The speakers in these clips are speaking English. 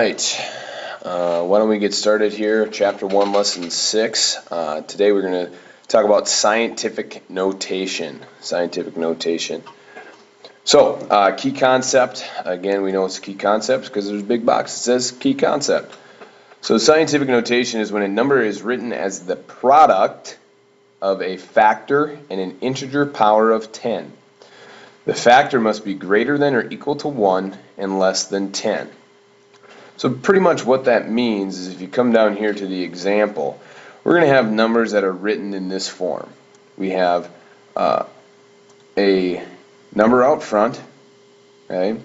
right, why don't we get started here? Chapter 1, Lesson 6. Today we're going to talk about scientific notation. Scientific notation. So, key concept. Again, we know it's a key concept because there's a big box that says key concept. So, scientific notation is when a number is written as the product of a factor and an integer power of 10. The factor must be greater than or equal to 1 and less than 10. So pretty much what that means is if you come down here to the example, we're going to have numbers that are written in this form. We have a number out front, okay,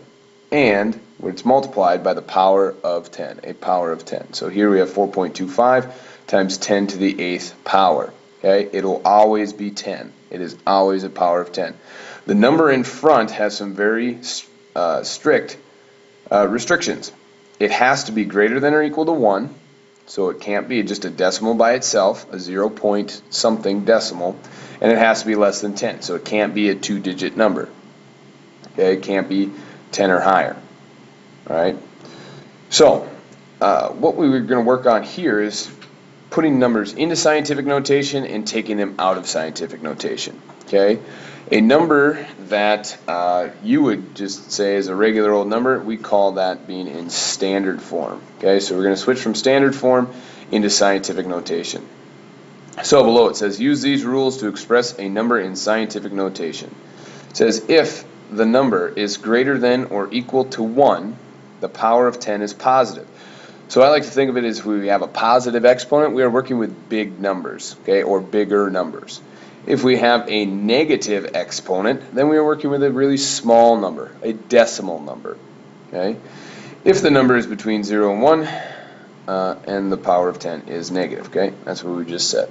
and it's multiplied by the power of 10, a power of 10. So here we have 4.25 times 10 to the 8th power. Okay, it'll always be 10. It is always a power of 10. The number in front has some very strict restrictions. It has to be greater than or equal to 1, so it can't be just a decimal by itself, a 0 point something decimal, and it has to be less than 10, so it can't be a 2-digit number. Okay, it can't be 10 or higher. All right. So, what we were going to work on here is putting numbers into scientific notation and taking them out of scientific notation. Okay, a number that you would just say is a regular old number, we call that being in standard form. Okay, so we're going to switch from standard form into scientific notation. So below it says, use these rules to express a number in scientific notation. It says, if the number is greater than or equal to 1, the power of 10 is positive. So I like to think of it as if we have a positive exponent, we are working with big numbers, okay, or bigger numbers. If we have a negative exponent, then we are working with a really small number, a decimal number. Okay? If the number is between 0 and 1, and the power of 10 is negative. Okay? That's what we just said.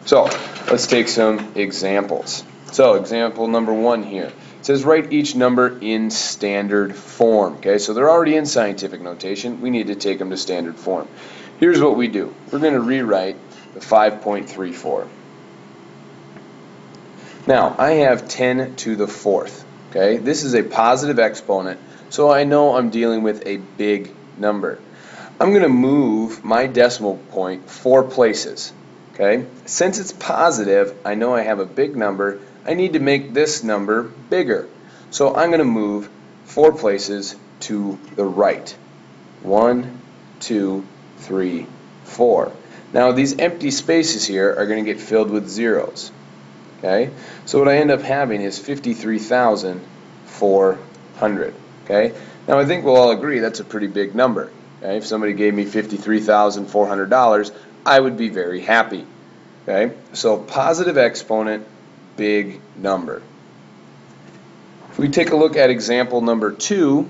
So, let's take some examples. So, example number 1 here. It says write each number in standard form. Okay? So they're already in scientific notation. We need to take them to standard form. Here's what we do. We're going to rewrite the 5.34. Now, I have 10 to the 4th, okay? This is a positive exponent, so I know I'm dealing with a big number. I'm going to move my decimal point 4 places, okay? Since it's positive, I know I have a big number. I need to make this number bigger. So I'm going to move 4 places to the right. 1, 2, 3, 4. Now, these empty spaces here are going to get filled with zeros. Okay, so what I end up having is 53,400. Okay, now I think we'll all agree that's a pretty big number. Okay, if somebody gave me $53,400, I would be very happy. Okay, so positive exponent, big number. If we take a look at example number 2,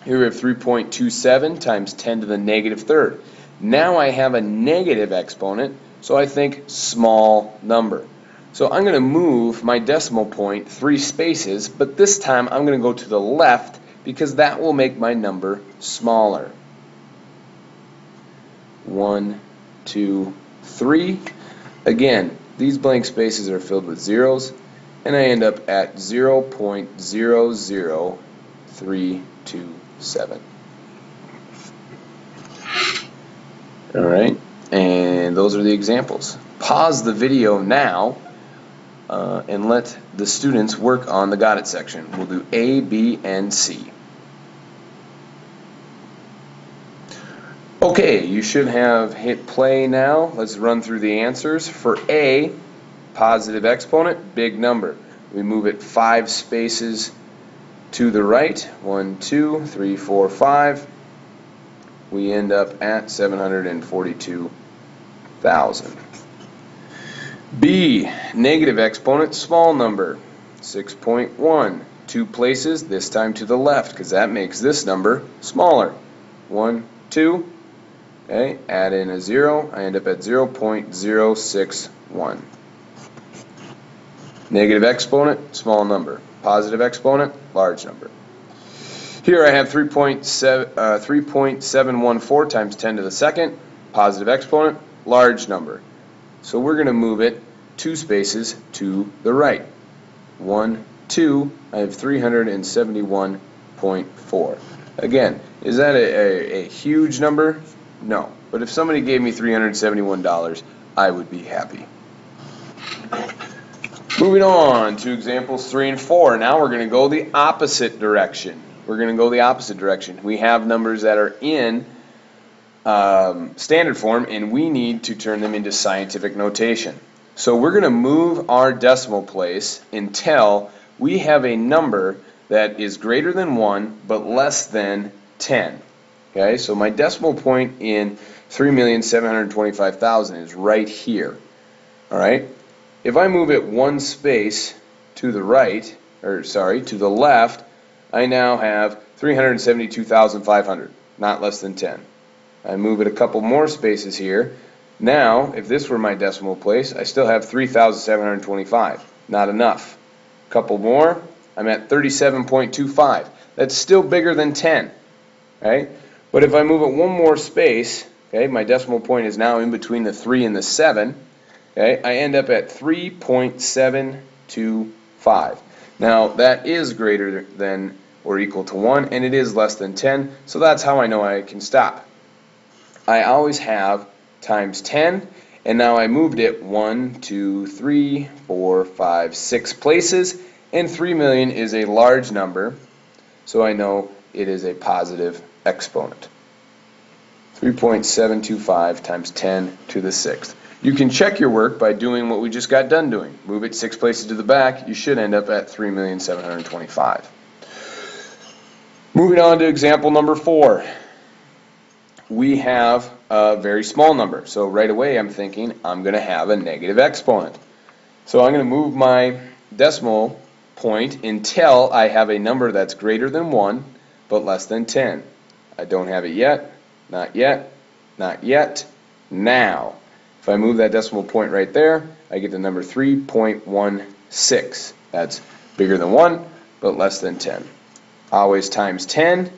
here we have 3.27 times 10 to the negative 3rd. Now I have a negative exponent, so I think small number. So I'm going to move my decimal point 3 spaces, but this time I'm going to go to the left because that will make my number smaller. 1, 2, 3. Again, these blank spaces are filled with zeros, and I end up at 0.00327. Alright, and those are the examples. Pause the video now. And let the students work on the got it section. We'll do A, B, and C. Okay, you should have hit play now. Let's run through the answers. For A, positive exponent, big number. We move it 5 spaces to the right. 1, 2, 3, 4, 5. We end up at 742,000. B, negative exponent, small number, 6.1. 2 places, this time to the left, because that makes this number smaller. 1, 2, okay, add in a 0, I end up at 0.061. Negative exponent, small number. Positive exponent, large number. Here I have 3.714 times 10 to the 2nd, positive exponent, large number. So we're going to move it 2 spaces to the right. 1, 2, I have 371.4. Again, is that a huge number? No. But if somebody gave me $371, I would be happy. Moving on to examples 3 and 4. Now we're going to go the opposite direction. We're going to go the opposite direction. We have numbers that are in standard form, and we need to turn them into scientific notation. So we're going to move our decimal place until we have a number that is greater than 1 but less than 10. Okay, so my decimal point in 3,725,000 is right here. All right. If I move it one space to the right, or sorry, to the left, I now have 372,500, not less than 10. I move it a couple more spaces here. Now, if this were my decimal place, I still have 3,725. Not enough. A couple more, I'm at 37.25. That's still bigger than 10. Right? But if I move it one more space, okay, my decimal point is now in between the 3 and the 7. Okay, I end up at 3.725. Now, that is greater than or equal to 1, and it is less than 10, so that's how I know I can stop. I always have times 10, and now I moved it 1, 2, 3, 4, 5, 6 places, and 3 million is a large number, so I know it is a positive exponent. 3.725 times 10 to the 6th. You can check your work by doing what we just got done doing. Move it 6 places to the back, you should end up at 3,725,000. Moving on to example number 4. We have a very small number. So right away I'm thinking I'm going to have a negative exponent. So I'm going to move my decimal point until I have a number that's greater than 1 but less than 10. I don't have it yet, not yet, not yet, now. If I move that decimal point right there, I get the number 3.16. That's bigger than 1, but less than 10. Always times 10.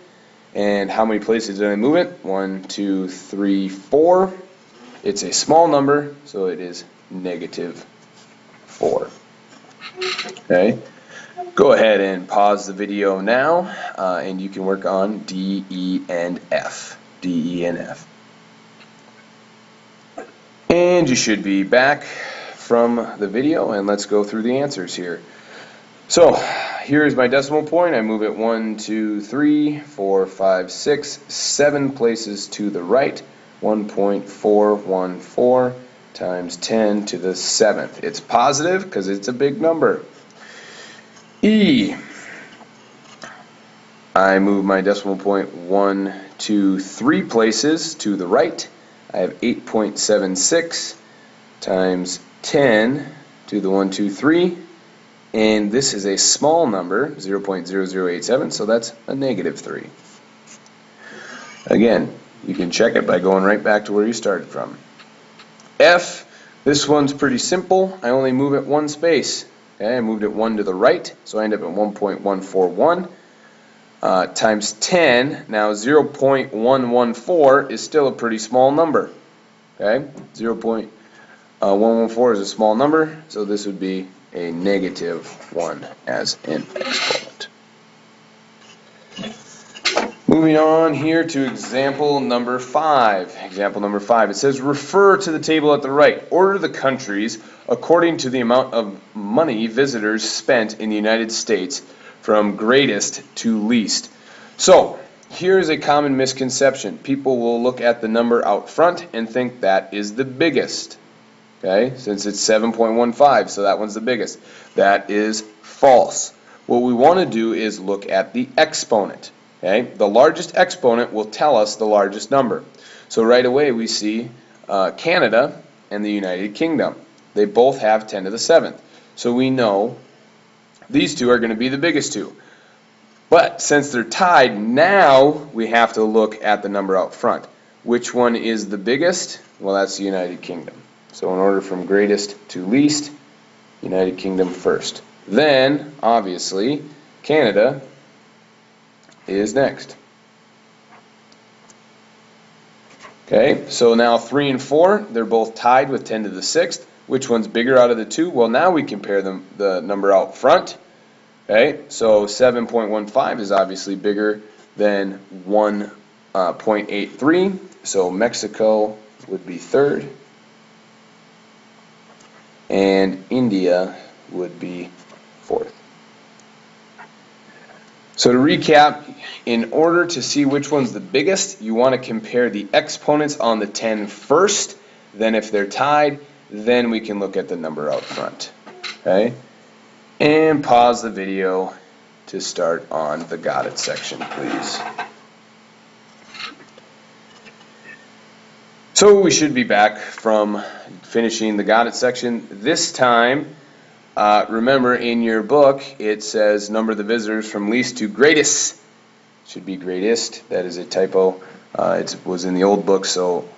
And how many places did I move it? 1, 2, 3, 4. It's a small number, so it is negative 4. Okay. Go ahead and pause the video now, and you can work on D, E, and F. D, E, and F. And you should be back from the video, and let's go through the answers here. So here is my decimal point. I move it 1, 2, 3, 4, 5, 6, 7 places to the right. 1.414 times 10 to the 7th. It's positive because it's a big number. E. I move my decimal point 1, 2, 3 places to the right. I have 8.76 times 10 to the 1, 2, 3, and this is a small number, 0.0087, so that's a negative 3. Again, you can check it by going right back to where you started from. F, this one's pretty simple. I only move it one space. Okay, I moved it 1 to the right, so I end up at 1.141. Times 10, now 0.114 is still a pretty small number. Okay, 0.114 is a small number, so this would be a negative 1 as an exponent. Moving on here to example number 5. Example number 5, it says refer to the table at the right. Order the countries according to the amount of money visitors spent in the United States from greatest to least. So, here is a common misconception. People will look at the number out front and think that is the biggest. Okay, since it's 7.15, so that one's the biggest. That is false. What we want to do is look at the exponent. Okay, the largest exponent will tell us the largest number. So right away we see Canada and the United Kingdom. They both have 10 to the 7th. So we know these two are going to be the biggest two. But since they're tied, now we have to look at the number out front. Which one is the biggest? Well, that's the United Kingdom. So in order from greatest to least, United Kingdom first. Then, obviously, Canada is next. Okay, so now 3 and 4, they're both tied with 10 to the 6th. Which one's bigger out of the two? Well, now we compare the number out front. Okay, so 7.15 is obviously bigger then 1.83. So Mexico would be third, and India would be fourth. So to recap, in order to see which one's the biggest, you want to compare the exponents on the 10 first. Then if they're tied, then we can look at the number out front. Okay? And pause the video to start on the got it section, please. So we should be back from finishing the got it section. This time, remember in your book it says number the visitors from least to greatest. It should be greatest. That is a typo. It was in the old book, so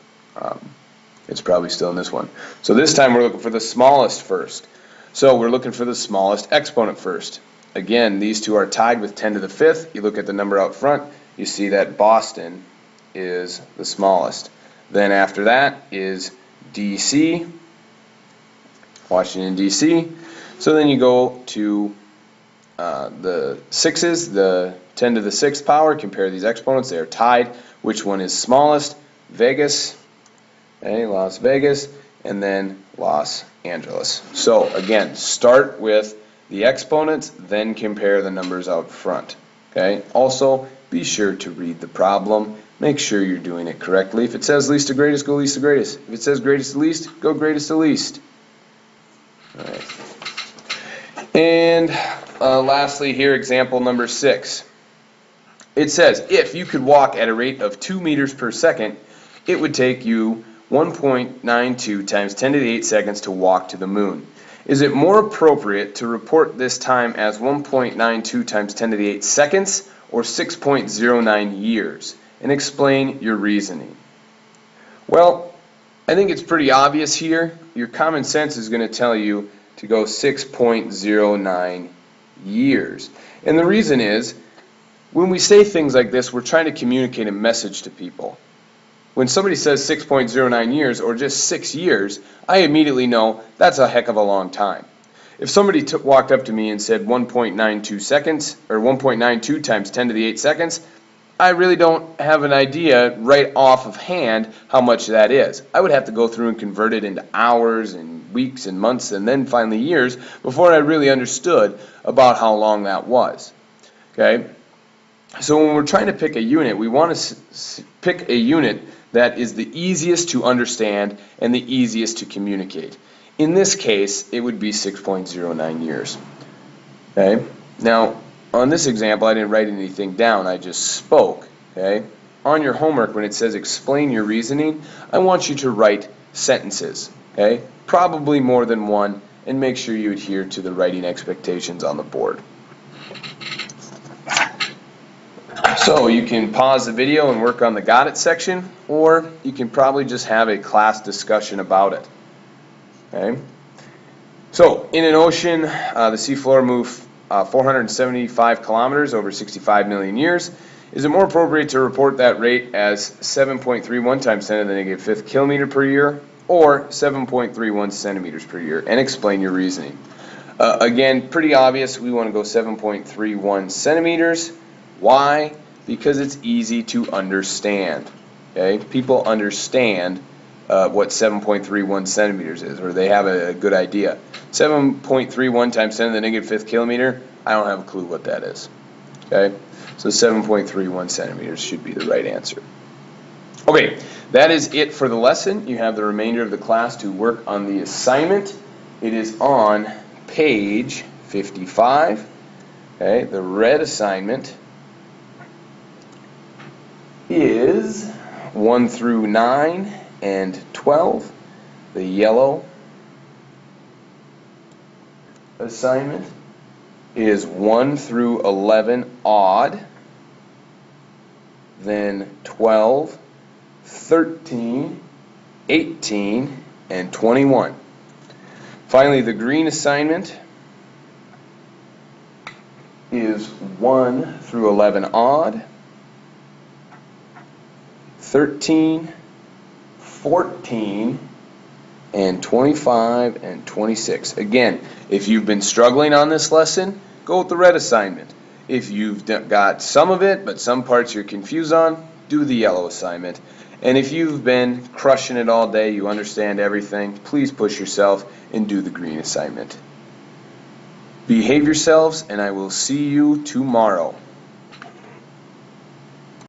it's probably still in this one. So this time we're looking for the smallest first. So we're looking for the smallest exponent first. Again, these two are tied with 10 to the 5th. You look at the number out front, you see that Boston is the smallest. Then after that is DC, Washington, D.C. So then you go to the sixes, the 10 to the 6th power, compare these exponents, they are tied. Which one is smallest? Vegas, okay, Las Vegas, and then Los Angeles. So again, start with the exponents, then compare the numbers out front. Okay. Also, be sure to read the problem. Make sure you're doing it correctly. If it says least to greatest, go least to greatest. If it says greatest to least, go greatest to least. All right. And lastly here, example number 6. It says, if you could walk at a rate of 2 meters per second, it would take you 1.92 times 10 to the 8 seconds to walk to the moon. Is it more appropriate to report this time as 1.92 times 10 to the 8 seconds or 6.09 years? And explain your reasoning. Well, I think it's pretty obvious here. Your common sense is going to tell you to go 6.09 years. And the reason is, when we say things like this, we're trying to communicate a message to people. When somebody says 6.09 years or just 6 years, I immediately know that's a heck of a long time. If somebody walked up to me and said 1.92 seconds or 1.92 times 10 to the 8 seconds, I really don't have an idea right off of hand how much that is. I would have to go through and convert it into hours and weeks and months and then finally years before I really understood about how long that was. Okay? So when we're trying to pick a unit, we want to pick a unit that is the easiest to understand and the easiest to communicate. In this case, it would be 6.09 years. Okay? Now, on this example, I didn't write anything down, I just spoke. Okay? On your homework, when it says explain your reasoning, I want you to write sentences. Okay? Probably more than one, and make sure you adhere to the writing expectations on the board. So you can pause the video and work on the got it section, or you can probably just have a class discussion about it. Okay? So in an ocean, the seafloor moves 475 kilometers over 65 million years. Is it more appropriate to report that rate as 7.31 times 10 to the negative 5th kilometer per year or 7.31 centimeters per year? And explain your reasoning. Again, pretty obvious, we want to go 7.31 centimeters. Why? Because it's easy to understand. Okay? People understand what 7.31 centimeters is, or they have a good idea. 7.31 times 10 to the negative 5th kilometer, I don't have a clue what that is. Okay? So 7.31 centimeters should be the right answer. Okay, that is it for the lesson. You have the remainder of the class to work on the assignment. It is on page 55. Okay, the red assignment is 1 through 9 and 12. The yellow assignment is 1 through 11 odd, then 12, 13, 18, and 21. Finally, the green assignment is 1 through 11 odd, 13, 14, and 25 and 26. Again, if you've been struggling on this lesson, go with the red assignment. If you've got some of it, but some parts you're confused on, do the yellow assignment. And if you've been crushing it all day, you understand everything, please push yourself and do the green assignment. Behave yourselves, and I will see you tomorrow.